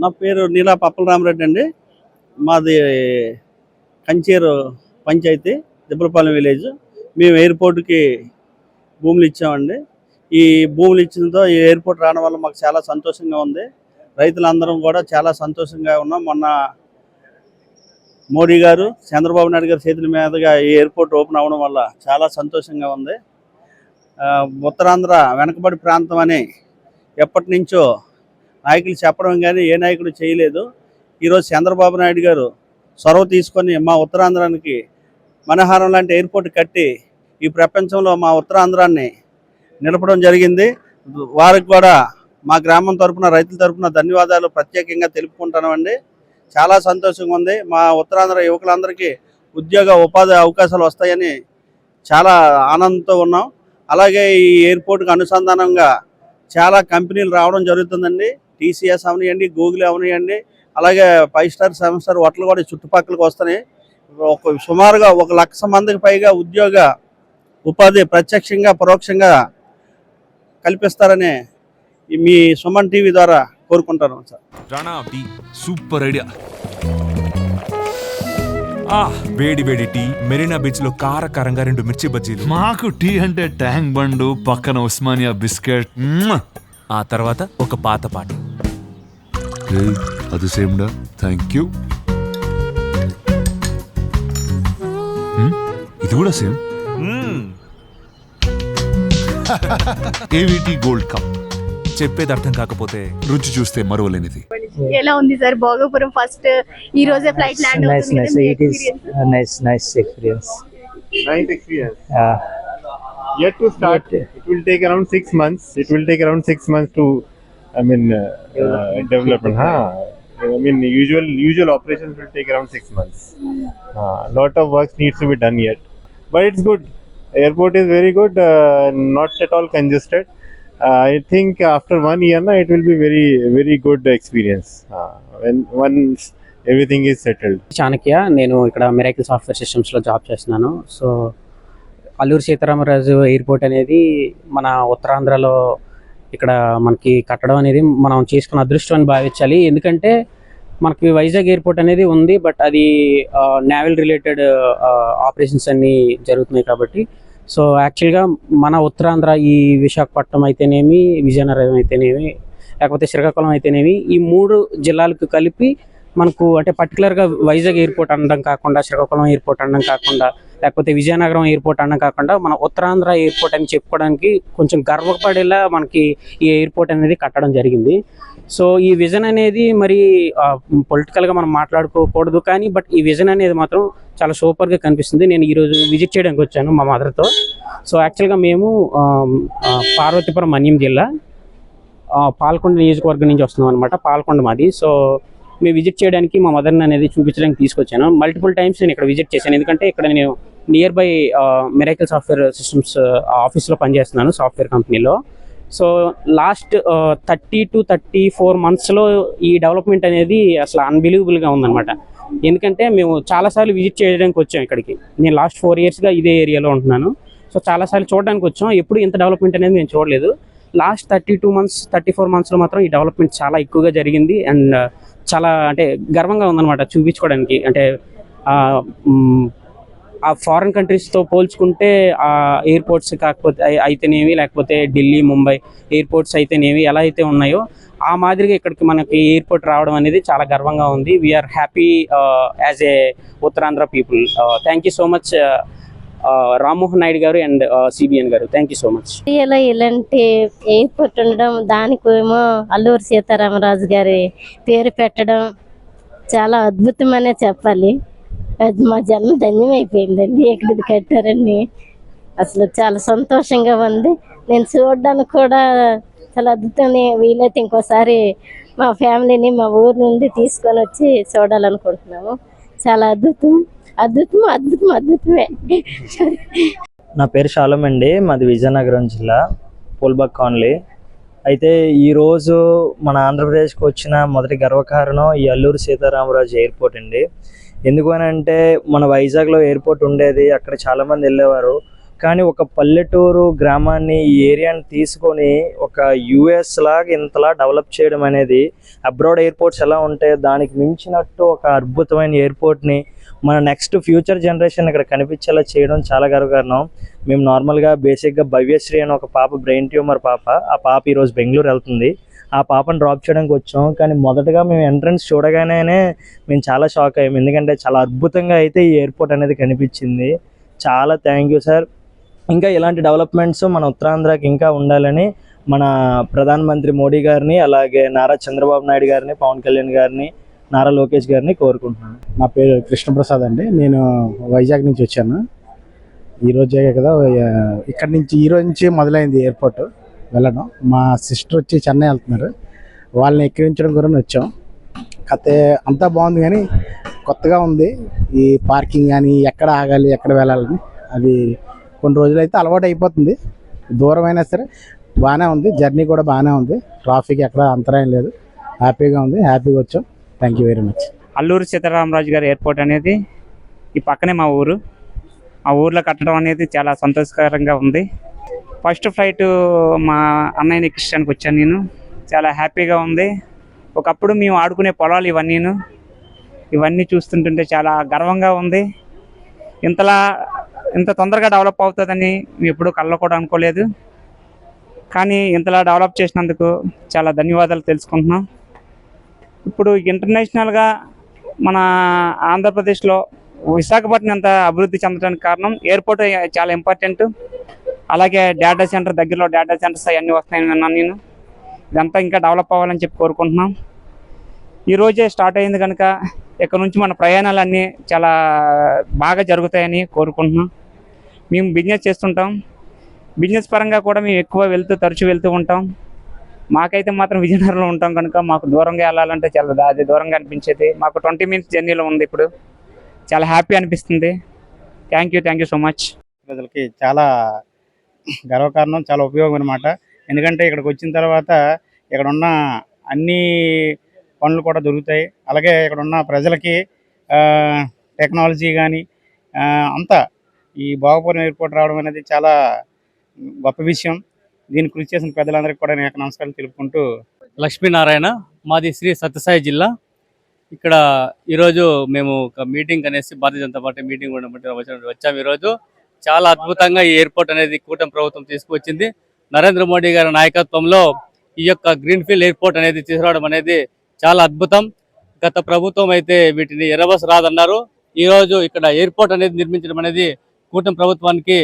నా పేరు నీలా పప్పల రామరెడ్డి అండి. మాది కంచేరు పంచాయతీ దిబ్బలపాలెం విలేజ్. మేము ఎయిర్పోర్ట్కి భూములు ఇచ్చామండి. ఈ భూములు ఇచ్చినతో ఈ ఎయిర్పోర్ట్ రావడం వల్ల మాకు చాలా సంతోషంగా ఉంది. రైతులందరం కూడా చాలా సంతోషంగా ఉన్నాం. మొన్న మోడీ గారు, చంద్రబాబు నాయుడు గారి చేతుల మీదుగా ఈ ఎయిర్పోర్ట్ ఓపెన్ అవ్వడం వల్ల చాలా సంతోషంగా ఉంది. ఉత్తరాంధ్ర వెనకబడి ప్రాంతం అని ఎప్పటి నుంచో నాయకులు చెప్పడం కానీ ఏ నాయకుడు చేయలేదు. ఈరోజు చంద్రబాబు నాయుడు గారు చొరవ తీసుకొని మా ఉత్తరాంధ్రానికి మనహారం లాంటి ఎయిర్పోర్ట్ కట్టి ఈ ప్రపంచంలో మా ఉత్తరాంధ్రాన్ని నిలపడం జరిగింది. వారికి కూడా మా గ్రామం తరఫున, రైతుల తరఫున ధన్యవాదాలు ప్రత్యేకంగా తెలుపుకుంటున్నామండి. చాలా సంతోషంగా ఉంది. మా ఉత్తరాంధ్ర యువకులందరికీ ఉద్యోగ ఉపాధి అవకాశాలు వస్తాయని చాలా ఆనందంతో ఉన్నాం. అలాగే ఈ ఎయిర్పోర్ట్కి అనుసంధానంగా చాలా కంపెనీలు రావడం జరుగుతుందండి. టీసీఎస్ అవనివ్వండి, గూగుల్ అవనివ్వండి, అలాగే 5 స్టార్ 7 స్టార్ హోటల్ కూడా చుట్టుపక్కలకు వస్తున్నాయి. సుమారుగా 1,00,000 మందికి పైగా ఉద్యోగ ఉపాధి ప్రత్యక్షంగా పరోక్షంగా కల్పిస్తారని మీ సుమన్ టీవీ ద్వారా కోరుకుంటాను sir. Rana tea super idea. వేడి వేడి టీ, మెరీనా బీచ్ లో కారకారంగా 2 మిర్చి బజ్జీలు. మాకు టీ అంటే ట్యాంక్ బండు, పక్కన ఉస్మానియా బిస్కెట్, ఆ తర్వాత ఒక పాత పాట. అది సేమ్డా, థ్యాంక్ యూ. ఇది కూడా సేమ్. ఏవిటీ gold cup. చెప్పేది అర్థం కాకపోతే రుచి చూస్తే మరవలేనిది. ఎలా ఉంది సార్ భోగపురం? ఫస్ట్ ఈ రోజే ఫ్లైట్ ల్యాండ్ అవుతుంది. Nice experience. Yet to start. It will take around 6 months. To development. Usual operations will take around 6 months. Lot of work needs to be done yet, but it's good. Airport is very good. Not at all congested. I think after 1 year it will be very good experience when once everything is settled. Chanakya, నేను ఇక్కడ miracle software సిస్టమ్స్లో job చేస్తున్నాను. So Alluri Sitaramaraju airport అనేది మన ఉత్తరాంధ్రలో ఇక్కడ మనకి కట్టడం అనేది మనం చేసుకున్న అదృష్టం అని భావించాలి. ఎందుకంటే మనకి వైజాగ్ ఎయిర్పోర్ట్ అనేది ఉంది, బట్ అది నేవల్ రిలేటెడ్ ఆపరేషన్స్ అన్నీ జరుగుతున్నాయి కాబట్టి. సో యాక్చువల్గా మన ఉత్తరాంధ్ర ఈ విశాఖపట్నం అయితేనేమి, విజయనగరం అయితేనేమి, లేకపోతే శ్రీకాకుళం అయితేనేమి, ఈ 3 జిల్లాలకు కలిపి మనకు అంటే పర్టికులర్గా వైజాగ్ ఎయిర్పోర్ట్ అనడం కాకుండా, శ్రీకాకుళం ఎయిర్పోర్ట్ అనడం కాకుండా, లేకపోతే విజయనగరం ఎయిర్పోర్ట్ అనడం కాకుండా మన ఉత్తరాంధ్ర ఎయిర్పోర్ట్ అని చెప్పుకోవడానికి కొంచెం గర్వపడేలా మనకి ఈ ఎయిర్పోర్ట్ అనేది కట్టడం జరిగింది. సో ఈ విజన్ అనేది మరి పొలిటికల్గా మనం మాట్లాడుకోకూడదు, కానీ బట్ ఈ విజన్ అనేది మాత్రం చాలా సూపర్గా కనిపిస్తుంది. నేను ఈరోజు విజిట్ చేయడానికి వచ్చాను మా మదర్తో. సో యాక్చువల్గా మేము పార్వతీపురం మన్యం జిల్లా పాల్కొండ నియోజకవర్గం నుంచి వస్తున్నాం అనమాట. పాల్కొండ మాది. సో మేము విజిట్ చేయడానికి మా మదర్ని అనేది చూపించడానికి తీసుకొచ్చాను. మల్టిపుల్ టైమ్స్ నేను ఇక్కడ విజిట్ చేశాను, ఎందుకంటే ఇక్కడ నేను near by miracle software systems ఆఫీస్లో పనిచేస్తున్నాను, సాఫ్ట్వేర్ కంపెనీలో. సో లాస్ట్ 30 to 34 monthsలో ఈ డెవలప్మెంట్ అనేది అసలు అన్బిలీవబుల్గా ఉందన్నమాట. ఎందుకంటే మేము చాలాసార్లు విజిట్ చేయడానికి వచ్చాం ఇక్కడికి. నేను లాస్ట్ 4 yearsగా ఇదే ఏరియాలో ఉంటున్నాను. సో చాలాసార్లు చూడడానికి వచ్చాం. ఎప్పుడు ఇంత డెవలప్మెంట్ అనేది నేను చూడలేదు. లాస్ట్ 32 months 34 monthsలో మాత్రం ఈ డెవలప్మెంట్ చాలా ఎక్కువగా జరిగింది. అండ్ చాలా అంటే గర్వంగా ఉందన్నమాట చూపించుకోవడానికి. అంటే ఆ ఫారిన్ కంట్రీస్తో పోల్చుకుంటే ఆ ఎయిర్పోర్ట్స్ కాకపోతే అయితేనేవి, లేకపోతే ఢిల్లీ, ముంబై ఎయిర్పోర్ట్స్ అయితేనేవి ఎలా అయితే ఉన్నాయో ఆ మాదిరిగా ఇక్కడికి మనకి ఎయిర్పోర్ట్ రావడం అనేది చాలా గర్వంగా ఉంది. We are happy as a Uttarandhra people. Thank you so much Rammohan Naidu గారు and CBN garu. Thank you so much. ఇలాంటి ఎయిర్పోర్ట్ ఉండడం, దానికేమో అల్లూరి సీతారామరాజు గారి పేరు పెట్టడం చాలా అద్భుతమనే చెప్పాలి. అది మా జన్మ ధన్యమైపోయిందండి. ఎక్కడిది కట్టారని అసలు చాలా సంతోషంగా ఉంది. నేను చూడడానికి కూడా చాలా అద్భుతంగా. వీలైతే ఇంకోసారి మా ఫ్యామిలీని మా ఊరు నుండి తీసుకొని వచ్చి చూడాలనుకుంటున్నాము. చాలా అద్భుతమే. నా పేరు షాలం అండి. మాది విజయనగరం జిల్లా, పూల్బాగ్ కాలనీ. అయితే ఈరోజు మన ఆంధ్రప్రదేశ్కి వచ్చిన మొదటి గర్వకారణం ఈ అల్లూరి సీతారామరాజు ఎయిర్పోర్ట్ అండి. ఎందుకు అని అంటే మన వైజాగ్లో ఎయిర్పోర్ట్ ఉండేది, అక్కడ చాలామంది వెళ్ళేవారు. కానీ ఒక పల్లెటూరు గ్రామాన్ని ఈ ఏరియాని తీసుకొని ఒక యుఎస్ లాగా ఇంతలా డెవలప్ చేయడం అనేది, అబ్రాడ్ ఎయిర్పోర్ట్స్ ఎలా ఉంటాయో దానికి మించినట్టు ఒక అద్భుతమైన ఎయిర్పోర్ట్ని మన నెక్స్ట్ ఫ్యూచర్ జనరేషన్ ఇక్కడ కనిపించేలా చేయడం చాలా గర్వకారణం. మేము నార్మల్గా బేసిక్గా భవ్యశ్రీ అని ఒక పాప, బ్రెయిన్ ట్యూమర్ పాప, ఆ పాప ఈరోజు బెంగళూరు వెళ్తుంది. ఆ పాపను డ్రాప్ చేయడానికి వచ్చాం. కానీ మొదటగా మేము ఎంట్రన్స్ చూడగానే మేము చాలా షాక్ అయ్యాము, ఎందుకంటే చాలా అద్భుతంగా అయితే ఈ ఎయిర్పోర్ట్ అనేది కనిపించింది. చాలా థ్యాంక్ యూ సార్. ఇంకా ఇలాంటి డెవలప్మెంట్స్ మన ఉత్తరాంధ్రకి ఇంకా ఉండాలని మన ప్రధానమంత్రి మోడీ గారిని, అలాగే నారా చంద్రబాబు నాయుడు గారిని, పవన్ కళ్యాణ్ గారిని, నారా లోకేష్ గారిని కోరుకుంటున్నాను. నా పేరు కృష్ణప్రసాద్ అండి. నేను వైజాగ్ నుంచి వచ్చాను. ఈరోజే కదా ఇక్కడి నుంచి, ఈరోజు నుంచి మొదలైంది ఎయిర్పోర్ట్ వెళ్ళడం. మా సిస్టర్ వచ్చి చెన్నై వెళ్తున్నారు, వాళ్ళని ఎక్కిరించడం కూడా వచ్చాం. కథ అంతా బాగుంది కానీ కొత్తగా ఉంది. ఈ పార్కింగ్ కానీ ఎక్కడ ఆగాలి, ఎక్కడ వెళ్ళాలని అది కొన్ని రోజులు అయితే అలవాటు అయిపోతుంది. దూరం అయినా సరే బాగానే ఉంది, జర్నీ కూడా బాగానే ఉంది. ట్రాఫిక్ ఎక్కడ అంతరాయం లేదు, హ్యాపీగా ఉంది. హ్యాపీగా వచ్చాం. Thank you very much. Alluri Sitaramaraju గారి ఎయిర్పోర్ట్ అనేది ఈ పక్కనే మా ఊరు. ఆ ఊర్లో కట్టడం అనేది చాలా సంతోషకరంగా ఉంది. ఫస్ట్ ఫ్లైట్ మా అన్నయ్యని ఎక్కించడానికి వచ్చాను నేను. చాలా హ్యాపీగా ఉంది. ఒకప్పుడు మేము ఆడుకునే పొలాలు ఇవన్నీ చూస్తుంటుంటే చాలా గర్వంగా ఉంది. ఇంత తొందరగా డెవలప్ అవుతుందని మేము ఎప్పుడూ కళ్ళలో కూడా అనుకోలేదు. కానీ ఇంతలా డెవలప్ చేసినందుకు చాలా ధన్యవాదాలు తెలుసుకుంటున్నాం. ఇప్పుడు ఇంటర్నేషనల్గా మన ఆంధ్రప్రదేశ్లో విశాఖపట్నం అంత అభివృద్ధి చెందడానికి కారణం ఎయిర్పోర్ట్ చాలా ఇంపార్టెంట్. అలాగే డేటా సెంటర్, దగ్గరలో డేటా సెంటర్స్ అవన్నీ వస్తాయని విన్నాను నేను. ఇదంతా ఇంకా డెవలప్ అవ్వాలని చెప్పి కోరుకుంటున్నాం. ఈరోజే స్టార్ట్ అయింది కనుక ఇక్కడ నుంచి మన ప్రయాణాలన్నీ చాలా బాగా జరుగుతాయని కోరుకుంటున్నాం. మేము బిజినెస్ చేస్తుంటాం. బిజినెస్ పరంగా కూడా మేము తరచూ వెళ్తూ ఉంటాం. మాకైతే మాత్రం విజయనగరంలో ఉంటాం కనుక మాకు దూరంగా వెళ్ళాలంటే చాలా అది దూరంగా అనిపించేది. మాకు 20 minutes జర్నీలో ఉంది. ఇప్పుడు చాలా హ్యాపీ అనిపిస్తుంది. Thank you so much. ప్రజలకి చాలా గర్వకారణం, చాలా ఉపయోగం అనమాట. ఎందుకంటే ఇక్కడికి వచ్చిన తర్వాత ఇక్కడ ఉన్న అన్ని పనులు కూడా దొరుకుతాయి. అలాగే ఇక్కడ ఉన్న ప్రజలకి టెక్నాలజీ కానీ అంతా ఈ భోగపురం ఎయిర్పోర్ట్ రావడం అనేది చాలా గొప్ప విషయం. దీన్ని కృషి చేసిన పెద్దలందరికీ కూడా నేను నమస్కారం తెలుపుకుంటూ. లక్ష్మీనారాయణ, మాది శ్రీ సత్యసాయి జిల్లా. ఇక్కడ ఈరోజు మేము ఒక మీటింగ్ అనేసి భారతీయ జనతా పార్టీ మీటింగ్ వచ్చాము. ఈరోజు చాలా అద్భుతంగా ఈ ఎయిర్పోర్ట్ అనేది కూటమి ప్రభుత్వం తీసుకువచ్చింది. నరేంద్ర మోడీ గారి నాయకత్వంలో ఈ యొక్క గ్రీన్ఫీల్డ్ ఎయిర్పోర్ట్ అనేది తీసుకురావడం అనేది చాలా అద్భుతం. గత ప్రభుత్వం అయితే వీటిని ఎరబస్ రాదన్నారు. ఈరోజు ఇక్కడ ఎయిర్పోర్ట్ అనేది నిర్మించడం అనేది కూటమి ప్రభుత్వానికి,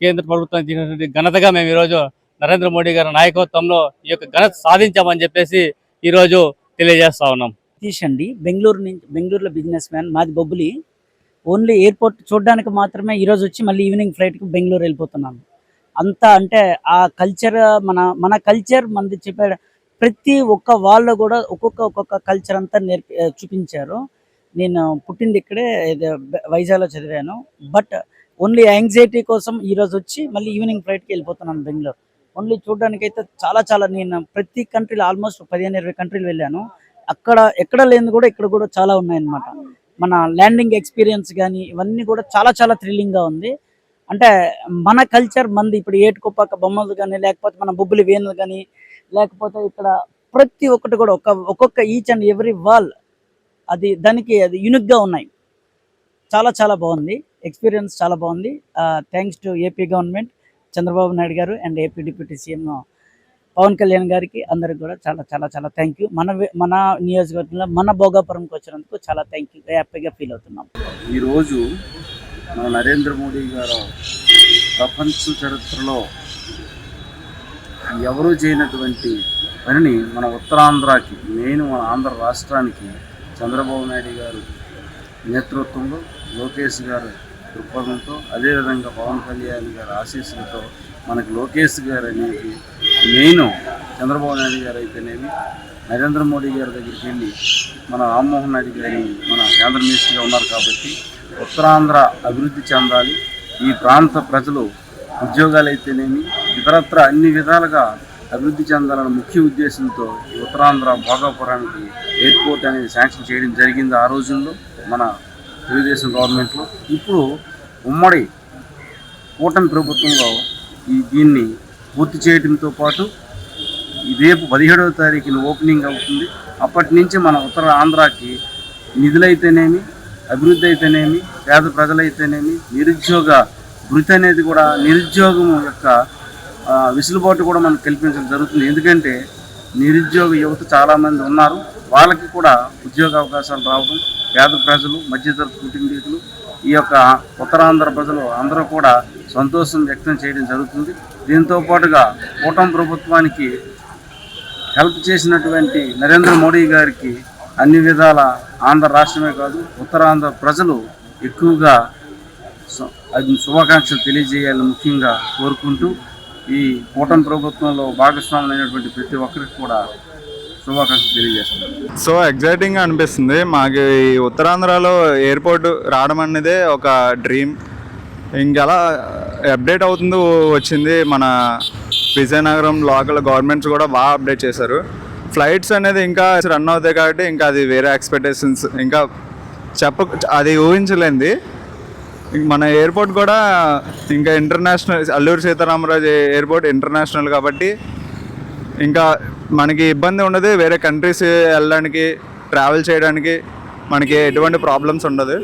కేంద్ర ప్రభుత్వానికి ఘనతగా మేము ఈరోజు నరేంద్ర మోడీ గారి నాయకత్వంలో ఈ యొక్క ఘనత సాధించామని చెప్పేసి ఈరోజు తెలియజేస్తా ఉన్నాం. సతీష్ అండి, బెంగళూరులో బిజినెస్ మ్యాన్. మాది బొబ్బులి. ఓన్లీ ఎయిర్పోర్ట్ చూడడానికి మాత్రమే ఈరోజు వచ్చి మళ్ళీ ఈవినింగ్ ఫ్లైట్కి బెంగళూరు వెళ్ళిపోతున్నాను. అంతా అంటే ఆ కల్చర్, మన కల్చర్ మనది చెప్పాడు. ప్రతి ఒక్క వాళ్ళు కూడా ఒక్కొక్క కల్చర్ అంతా చూపించారు. నేను పుట్టింది ఇక్కడే, వైజాగ్లో చదివాను. బట్ ఓన్లీ యాంగ్జైటీ కోసం ఈరోజు వచ్చి మళ్ళీ ఈవినింగ్ ఫ్లైట్కి వెళ్ళిపోతున్నాను బెంగళూరు. ఓన్లీ చూడడానికి అయితే చాలా నేను ప్రతి కంట్రీలో ఆల్మోస్ట్ 15-20 కంట్రీలు వెళ్ళాను. అక్కడ ఎక్కడ లేనిది కూడా ఇక్కడ కూడా చాలా ఉన్నాయన్నమాట. మన ల్యాండింగ్ ఎక్స్పీరియన్స్ కానీ ఇవన్నీ కూడా చాలా థ్రిల్లింగ్గా ఉంది. అంటే మన కల్చర్ మంది ఇప్పుడు ఏటుకొప్పాక బొమ్మలు కానీ, లేకపోతే మన బొబ్బులి వేణులు కానీ, లేకపోతే ఇక్కడ ప్రతి ఒక్కటి కూడా ఒక్కొక్క ఈచ్ అండ్ ఎవ్రీ వాల్ అది యూనిక్గా ఉన్నాయి. చాలా బాగుంది ఎక్స్పీరియన్స్, చాలా బాగుంది. Thanks to AP government, Chandrababu Naidu గారు and AP deputy CM Pawan Kalyan గారికి, అందరికి కూడా చాలా థ్యాంక్ యూ. మన నియోజకవర్గంలో మన భోగాపురంకి వచ్చినందుకు చాలా థ్యాంక్ యూ, హ్యాపీగా ఫీల్ అవుతున్నాం. ఈరోజు మన నరేంద్ర మోడీ గారు ప్రపంచ చరిత్రలో ఎవరూ చేయనటువంటి పనిని మన ఉత్తరాంధ్రకి, మెయిన్ మన ఆంధ్ర రాష్ట్రానికి చంద్రబాబు నాయుడు గారు నేతృత్వంలో, లోకేష్ గారు దృక్పథంతో, అదేవిధంగా పవన్ కళ్యాణ్ గారి ఆశీస్సులతో మనకి లోకేష్ గారు అనేది మెయిన్, చంద్రబాబు నాయుడు గారు అయితేనేమి నరేంద్ర మోడీ గారి దగ్గరికి వెళ్ళి మన రామ్మోహన్ నాయుడు గారిని మన కేంద్ర మినిస్టర్గా ఉన్నారు కాబట్టి ఉత్తరాంధ్ర అభివృద్ధి చెందాలి, ఈ ప్రాంత ప్రజలు ఉద్యోగాలు అయితేనేమి ఇతరత్ర అన్ని విధాలుగా అభివృద్ధి చెందాలన్న ముఖ్య ఉద్దేశంతో ఈ ఉత్తరాంధ్ర భోగాపురానికి ఎయిర్పోర్ట్ అనేది శాంక్షన్ చేయడం జరిగింది ఆ రోజుల్లో మన తెలుగుదేశం గవర్నమెంట్లో. ఇప్పుడు ఉమ్మడి కూటమి ప్రభుత్వంలో దీన్ని పూర్తి చేయడంతో పాటు రేపు 17వ తారీఖున ఓపెనింగ్ అవుతుంది. అప్పటి నుంచి మన ఉత్తర ఆంధ్రాకి నిధులైతేనేమి, అభివృద్ధి అయితేనేమి, పేద ప్రజలైతేనేమి, నిరుద్యోగ వృత్తి అనేది కూడా నిరుద్యోగం యొక్క విసులుబాటు కూడా మనకు కల్పించడం జరుగుతుంది. ఎందుకంటే నిరుద్యోగ యువత చాలామంది ఉన్నారు. వాళ్ళకి కూడా ఉద్యోగ అవకాశాలు రావడం, పేద ప్రజలు, మధ్యతరగతి కుటుంబీకులు, ఈ యొక్క ఉత్తరాంధ్ర ప్రజలు అందరూ కూడా సంతోషం వ్యక్తం చేయడం జరుగుతుంది. దీంతో పాటుగా కూటమి ప్రభుత్వానికి హెల్ప్ చేసినటువంటి నరేంద్ర మోడీ గారికి అన్ని విధాల ఆంధ్ర రాష్ట్రమే కాదు ఉత్తరాంధ్ర ప్రజలు ఎక్కువగా శుభాకాంక్షలు తెలియజేయాలని ముఖ్యంగా కోరుకుంటూ ఈ కూటమి ప్రభుత్వంలో భాగస్వాములైనటువంటి ప్రతి ఒక్కరికి కూడా శుభాకాంక్షలు తెలియజేస్తున్నాను. సో ఎగ్జైటింగ్గా అనిపిస్తుంది. మాకు ఈ ఉత్తరాంధ్రలో ఎయిర్పోర్ట్ రావడం అనేదే ఒక డ్రీమ్. ఇంకెలా అప్డేట్ అవుతుందో వచ్చింది. మన విజయనగరం లోకల్ గవర్నమెంట్స్ కూడా బాగా అప్డేట్ చేశారు. ఫ్లైట్స్ అనేది ఇంకా రన్ అవుతాయి కాబట్టి ఇంకా అది వేరే ఎక్స్పెక్టేషన్స్, ఇంకా అది ఊహించలేంది. మన ఎయిర్పోర్ట్ కూడా ఇంకా international, Alluri Sitaramaraju airport international కాబట్టి ఇంకా మనకి ఇబ్బంది ఉండదు. వేరే కంట్రీస్ వెళ్ళడానికి, ట్రావెల్ చేయడానికి మనకి ఎటువంటి ప్రాబ్లమ్స్ ఉండదు.